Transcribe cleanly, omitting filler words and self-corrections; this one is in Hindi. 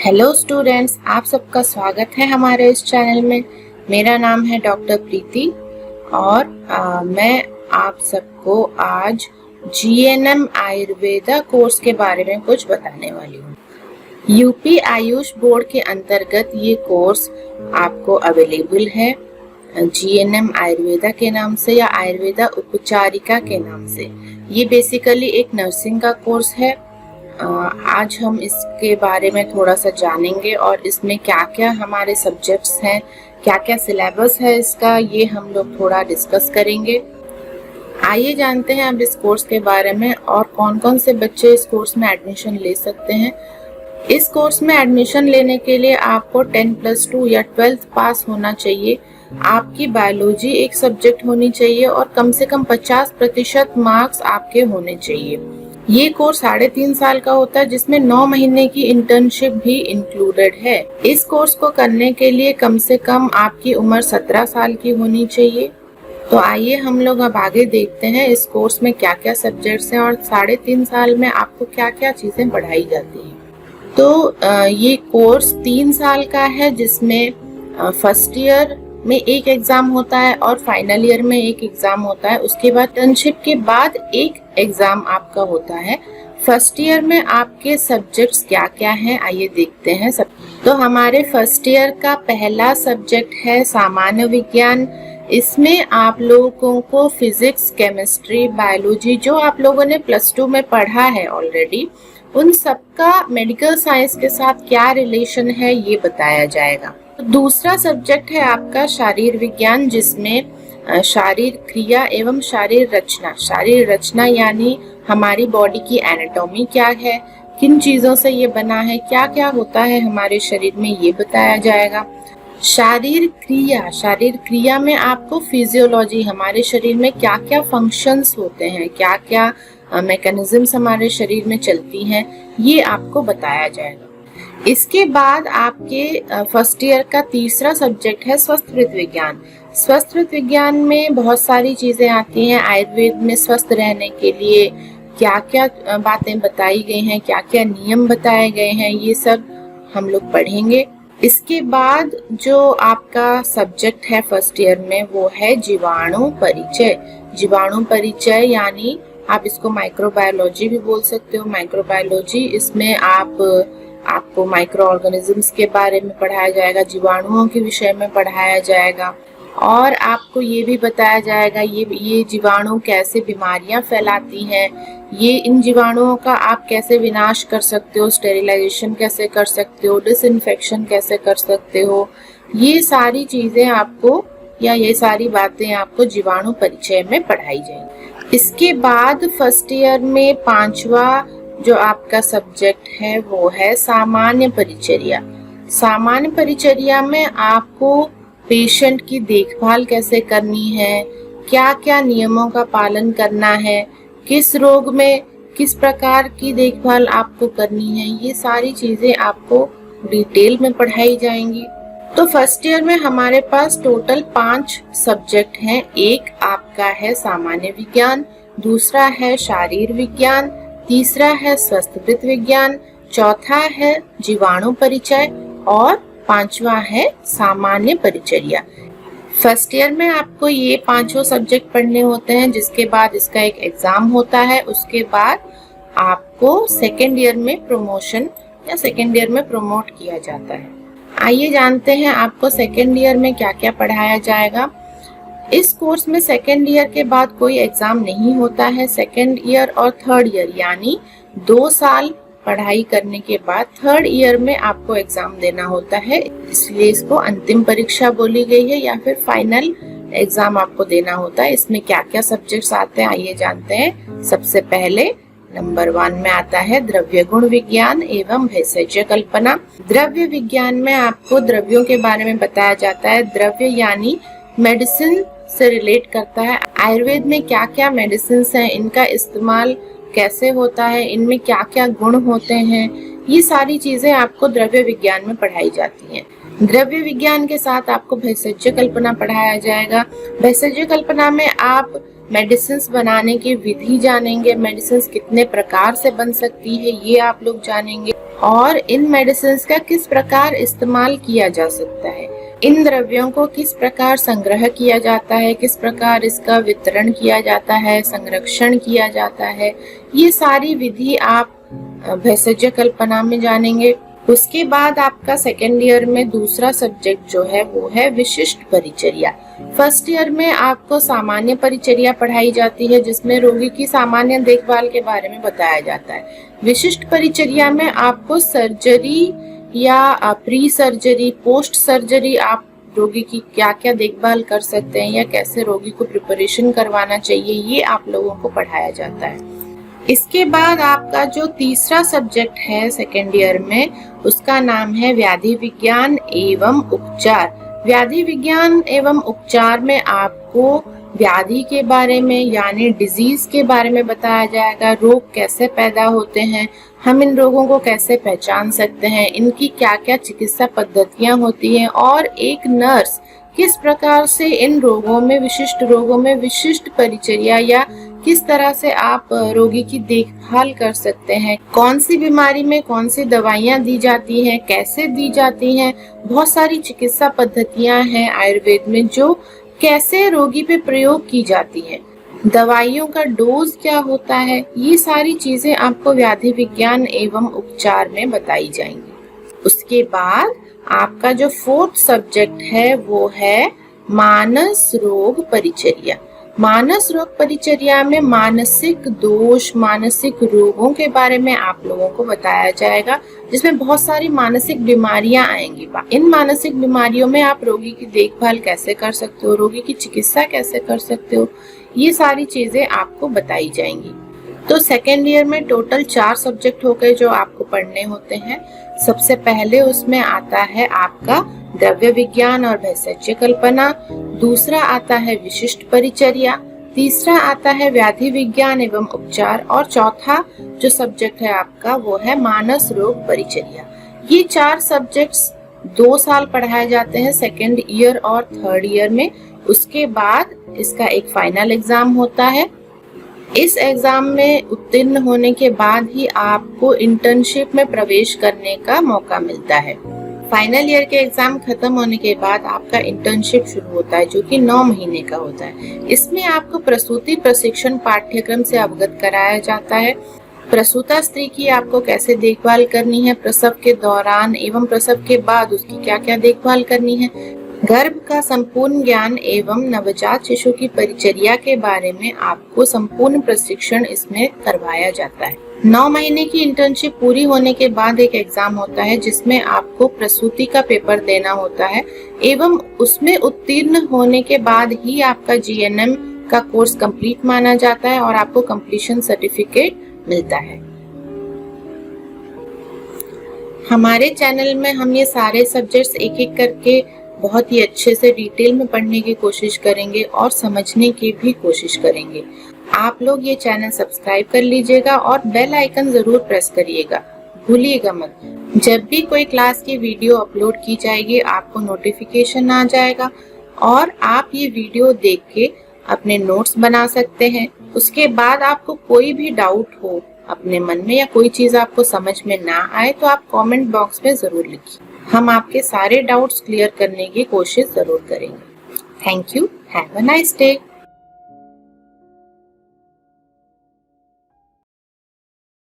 हेलो स्टूडेंट्स, आप सबका स्वागत है हमारे इस चैनल में। मेरा नाम है डॉक्टर प्रीति और मैं आप सबको आज जीएनएम आयुर्वेदा कोर्स के बारे में कुछ बताने वाली हूँ। यूपी आयुष बोर्ड के अंतर्गत ये कोर्स आपको अवेलेबल है जीएनएम आयुर्वेदा के नाम से या आयुर्वेदा उपचारिका के नाम से। ये बेसिकली एक नर्सिंग का कोर्स है। आज हम इसके बारे में थोड़ा सा जानेंगे और इसमें क्या क्या हमारे सब्जेक्ट्स हैं, क्या क्या सिलेबस है इसका, ये हम लोग थोड़ा डिस्कस करेंगे। आइए जानते हैं अब इस कोर्स के बारे में और कौन कौन से बच्चे इस कोर्स में एडमिशन ले सकते हैं। इस कोर्स में एडमिशन लेने के लिए आपको 10+2 या 12th पास होना चाहिए। आपकी बायोलॉजी एक सब्जेक्ट होनी चाहिए और कम से कम 50% मार्क्स आपके होने चाहिए। ये कोर्स 3.5 साल का होता है जिसमें 9 महीने की इंटर्नशिप भी इंक्लूडेड है। इस कोर्स को करने के लिए कम से कम आपकी उम्र 17 साल की होनी चाहिए। तो आइए हम लोग अब आगे देखते हैं इस कोर्स में क्या क्या सब्जेक्ट्स हैं और 3.5 साल में आपको क्या क्या चीजें पढ़ाई जाती हैं। तो ये कोर्स 3 साल का है जिसमें फर्स्ट ईयर में एक एग्जाम होता है और फाइनल ईयर में एक एग्जाम होता है। उसके बाद इंटर्नशिप के बाद एक एग्जाम आपका होता है। फर्स्ट ईयर में आपके सब्जेक्ट्स क्या क्या हैं आइए देखते हैं सब। तो हमारे फर्स्ट ईयर का पहला सब्जेक्ट है सामान्य विज्ञान। इसमें आप लोगों को फिजिक्स, केमिस्ट्री, बायोलॉजी जो आप लोगों ने +2 में पढ़ा है ऑलरेडी, उन सबका मेडिकल साइंस के साथ क्या रिलेशन है ये बताया जाएगा। दूसरा सब्जेक्ट है आपका शारीर विज्ञान जिसमें शारीर क्रिया एवं शारीर रचना। शारीर रचना यानी हमारी बॉडी की एनाटॉमी क्या है, किन चीजों से ये बना है, क्या क्या होता है हमारे शरीर में ये बताया जाएगा। शारीर क्रिया में आपको फिजियोलॉजी, हमारे शरीर में क्या क्या फंक्शंस होते हैं, क्या क्या मैकेनिज्म्स हमारे शरीर में चलती हैं, ये आपको बताया जाएगा। इसके बाद आपके फर्स्ट ईयर का तीसरा सब्जेक्ट है स्वस्थ विज्ञान। स्वस्थ विज्ञान में बहुत सारी चीजें आती हैं। आयुर्वेद में स्वस्थ रहने के लिए क्या क्या बातें बताई गई हैं, क्या क्या नियम बताए गए हैं, ये सब हम लोग पढ़ेंगे। इसके बाद जो आपका सब्जेक्ट है फर्स्ट ईयर में वो है जीवाणु परिचय। जीवाणु परिचय यानी आप इसको माइक्रोबायोलॉजी भी बोल सकते हो। माइक्रोबायोलॉजी, इसमें आपको माइक्रो ऑर्गेनिजम्स के बारे में पढ़ाया जाएगा, जीवाणुओं के विषय में पढ़ाया जाएगा और आपको ये भी बताया जाएगा ये जीवाणु कैसे बीमारियां फैलाती हैं, ये इन जीवाणुओं का आप कैसे विनाश कर सकते हो, स्टेरिलाइजेशन कैसे कर सकते हो, डिसइंफेक्शन कैसे कर सकते हो। ये सारी चीजें आपको या ये सारी बातें आपको जीवाणु परिचय में पढ़ाई जाएंगी। इसके बाद फर्स्ट ईयर में 5वां जो आपका सब्जेक्ट है वो है सामान्य परिचर्या। सामान्य परिचर्या में आपको पेशेंट की देखभाल कैसे करनी है, क्या क्या नियमों का पालन करना है, किस रोग में किस प्रकार की देखभाल आपको करनी है, ये सारी चीजें आपको डिटेल में पढ़ाई जाएंगी। तो फर्स्ट ईयर में हमारे पास टोटल 5 सब्जेक्ट हैं। एक आपका है सामान्य विज्ञान, दूसरा है शारीर विज्ञान, तीसरा है स्वस्थ विज्ञान, चौथा है जीवाणु परिचय और 5वां है सामान्य परिचर्या। फर्स्ट ईयर में आपको ये 5 सब्जेक्ट पढ़ने होते हैं जिसके बाद इसका एक एग्जाम होता है। उसके बाद आपको सेकेंड ईयर में प्रमोशन या सेकेंड ईयर में प्रमोट किया जाता है। आइए जानते हैं आपको सेकेंड ईयर में क्या क्या पढ़ाया जाएगा। इस कोर्स में सेकेंड ईयर के बाद कोई एग्जाम नहीं होता है। सेकेंड ईयर और थर्ड ईयर यानी 2 साल पढ़ाई करने के बाद थर्ड ईयर में आपको एग्जाम देना होता है, इसलिए इसको अंतिम परीक्षा बोली गई है या फिर फाइनल एग्जाम आपको देना होता है। इसमें क्या क्या सब्जेक्ट्स आते हैं आइए जानते हैं। सबसे पहले नंबर 1 में आता है द्रव्य गुण विज्ञान एवं भेषज कल्पना। द्रव्य विज्ञान में आपको द्रव्यों के बारे में बताया जाता है। द्रव्य यानी मेडिसिन से रिलेट करता है। आयुर्वेद में क्या क्या मेडिसिन हैं, इनका इस्तेमाल कैसे होता है, इनमें क्या क्या गुण होते हैं, ये सारी चीजें आपको द्रव्य विज्ञान में पढ़ाई जाती हैं। द्रव्य विज्ञान के साथ आपको भेषज कल्पना पढ़ाया जाएगा। भेषज कल्पना में आप मेडिसिन्स बनाने की विधि जानेंगे, मेडिसिन्स कितने प्रकार से बन सकती है ये आप लोग जानेंगे, और इन मेडिसिन्स का किस प्रकार इस्तेमाल किया जा सकता है, इन द्रव्यों को किस प्रकार संग्रह किया जाता है, किस प्रकार इसका वितरण किया जाता है, संरक्षण किया जाता है, ये सारी विधि आप भेषज कल्पना में जानेंगे। उसके बाद आपका सेकेंड ईयर में दूसरा सब्जेक्ट जो है वो है विशिष्ट परिचर्या। फर्स्ट ईयर में आपको सामान्य परिचर्या पढ़ाई जाती है जिसमें रोगी की सामान्य देखभाल के बारे में बताया जाता है। विशिष्ट परिचर्या में आपको सर्जरी या प्री सर्जरी, पोस्ट सर्जरी आप रोगी की क्या क्या देखभाल कर सकते हैं या कैसे रोगी को प्रिपरेशन करवाना चाहिए, ये आप लोगों को पढ़ाया जाता है। इसके बाद आपका जो तीसरा सब्जेक्ट है सेकेंड ईयर में, उसका नाम है व्याधि विज्ञान एवं उपचार। व्याधि विज्ञान एवं उपचार में आपको व्याधि के बारे में यानी डिजीज के बारे में बताया जाएगा। रोग कैसे पैदा होते हैं, हम इन रोगों को कैसे पहचान सकते हैं, इनकी क्या क्या चिकित्सा पद्धतियां होती हैं, और एक नर्स किस प्रकार से इन रोगों में विशिष्ट परिचर्या या किस तरह से आप रोगी की देखभाल कर सकते हैं, कौन सी बीमारी में कौन सी दवाइयाँ दी जाती हैं, कैसे दी जाती हैं। बहुत सारी चिकित्सा पद्धतियाँ हैं आयुर्वेद में जो कैसे रोगी पे प्रयोग की जाती है, दवाइयों का डोज क्या होता है, ये सारी चीजें आपको व्याधि विज्ञान एवं उपचार में बताई जाएंगी। उसके बाद आपका जो फोर्थ सब्जेक्ट है वो है मानस रोग परिचर्या। मानस रोग परिचर्या में मानसिक दोष, मानसिक रोगों के बारे में आप लोगों को बताया जाएगा, जिसमें बहुत सारी मानसिक बीमारियां आएंगी। इन मानसिक बीमारियों में आप रोगी की देखभाल कैसे कर सकते हो, रोगी की चिकित्सा कैसे कर सकते हो, ये सारी चीजें आपको बताई जाएंगी। तो सेकेंड ईयर में टोटल 4 सब्जेक्ट हो गए जो आपको पढ़ने होते हैं। सबसे पहले उसमें आता है आपका द्रव्य विज्ञान और भेषज कल्पना, दूसरा आता है विशिष्ट परिचर्या, तीसरा आता है व्याधि विज्ञान एवं उपचार, और चौथा जो सब्जेक्ट है आपका वो है मानस रोग परिचर्या। ये 4 सब्जेक्ट्स 2 साल पढ़ाए जाते हैं सेकेंड ईयर और थर्ड ईयर में। उसके बाद इसका एक फाइनल एग्जाम होता है। इस एग्जाम में उत्तीर्ण होने के बाद ही आपको इंटर्नशिप में प्रवेश करने का मौका मिलता है। फाइनल ईयर के एग्जाम खत्म होने के बाद आपका इंटर्नशिप शुरू होता है जो कि 9 महीने का होता है। इसमें आपको प्रसूति प्रशिक्षण पाठ्यक्रम से अवगत कराया जाता है। प्रसूता स्त्री की आपको कैसे देखभाल करनी है, प्रसव के दौरान एवं प्रसव के बाद उसकी क्या क्या देखभाल करनी है, गर्भ का संपूर्ण ज्ञान एवं नवजात शिशु की परिचर्या के बारे में आपको संपूर्ण प्रशिक्षण इसमें करवाया जाता है। 9 महीने की इंटर्नशिप पूरी होने के बाद एक एग्जाम होता है जिसमें आपको प्रसूति का पेपर देना होता है एवं उसमें उत्तीर्ण होने के बाद ही आपका जीएनएम का कोर्स कंप्लीट माना जाता है और आपको कंप्लीशन सर्टिफिकेट मिलता है। हमारे चैनल में हम ये सारे सब्जेक्ट्स एक एक करके बहुत ही अच्छे से डिटेल में पढ़ने की कोशिश करेंगे और समझने की भी कोशिश करेंगे। आप लोग ये चैनल सब्सक्राइब कर लीजिएगा और बेल आइकन जरूर प्रेस करिएगा, भूलिएगा मत। जब भी कोई क्लास की वीडियो अपलोड की जाएगी आपको नोटिफिकेशन आ जाएगा और आप ये वीडियो देख के अपने नोट्स बना सकते हैं। उसके बाद आपको कोई भी डाउट हो अपने मन में या कोई चीज आपको समझ में ना आए तो आप कमेंट बॉक्स में जरूर लिखिए। हम आपके सारे डाउट्स क्लियर करने की कोशिश जरूर करेंगे। Thank you, have a nice day.